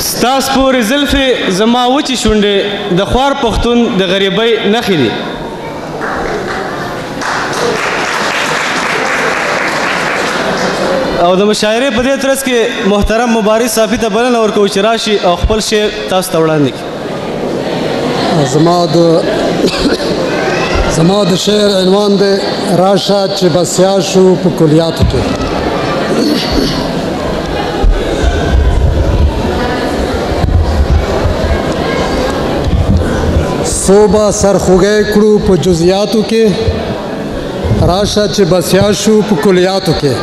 ستا سپورې زلفې زما وچې شونډې د خوار پښتون د غریبۍ نښې دي. او د مشاعرې په دې ترڅ کې محترم مبارز صافي ته بلنه ورکوو چې راشي او خپل شعر تاسو ته وړاندې کړي. زما د شعر عنوان دی راشه چې بسیا شو په کلیاتو کې. صوبه سرخوږی کړو په جزئیاتو کې راشه چې بسیا شو په کلیاتو کې.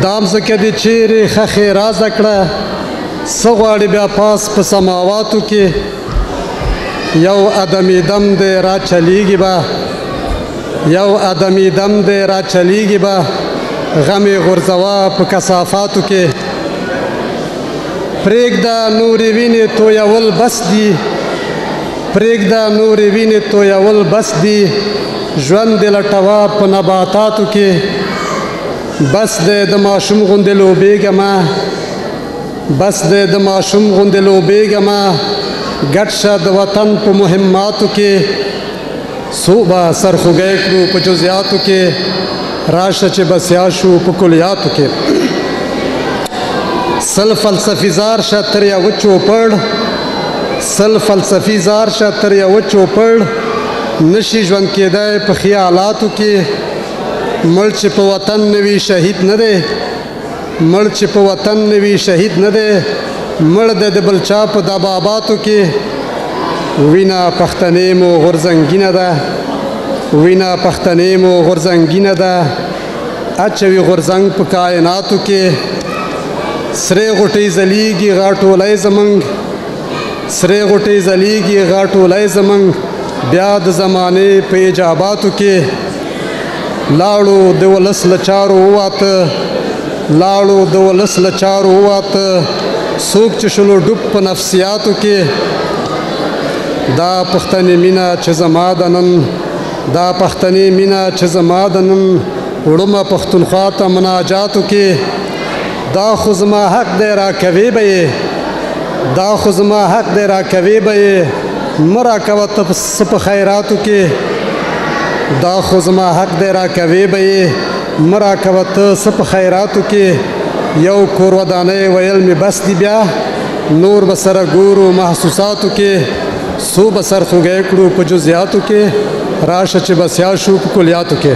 دام ځکه دې چیرې خښې رازه کړه څه غواړې بیا پاس په سماواتو کې. یو ادمي دم دی را چلیږي به یو ادمي دم دی را چلیږي به غمې غورځوه په کثافاتو کې. پرېږده نورې وینې تویول بس دي پرېږده نورې وینې تویول بس دي ژوند دې لټوه په نباتاتو کې. بس دی د ماشوم غوندې لوبېږمه بس دی د ماشوم غوندې لوبېږمه ګډ شه د وطن په مهماتو کې. صوبه سرخوږی کړو په جزئیاتو کې راشه چې بسیا شو په کلیاتو کې. سل فلسفي زار شه تر یوه چوپړ سل فلسفي زار شه تر یوه چوپړ نشي ژوند کېدی په خیالاتو کې. مړ چې په وطن نه وي شهید نه دی مړ چې په وطن نه وي شهید نه دی مړ دی د بل چا په دباباتو کې. وینه پښتنې مو غورځنګینه ده وینه پښتنې مو غورځنګینه ده اچوي غورځنګ په کائناتو کې. سرې غوټۍ ځلیږي غاټولی زمونږ سرې غوټۍ ځلیږي غاټولی زمونږ بیا د زمانې په ایجاباتو کې. لاړو د ولس له چارو وواته لاړو د ولس له چارو وواته څوک چې شلو ډوب په نفسیاتو کې. دا پښتنې مینه چې زما د نن دا پښتنې مینه چې زما د نن وړمه پښتونخوا ته مناجاتو کې. دا خو زما حق دی راکوې به یې دا خو زما حق دی راکوې به یې مه راکوه ته څه په خیراتو کې. دا خو زما حق دی راکوې به یې مه راکوه ته څه په خیراتو کې. یو کور ودانۍ ویل مې بس دي بیا نور به سره ګورو محسوساتو کې. څو به سرخوږی کړو په جزئیاتو کې راشه چې بسیا شو په کلیاتو کې.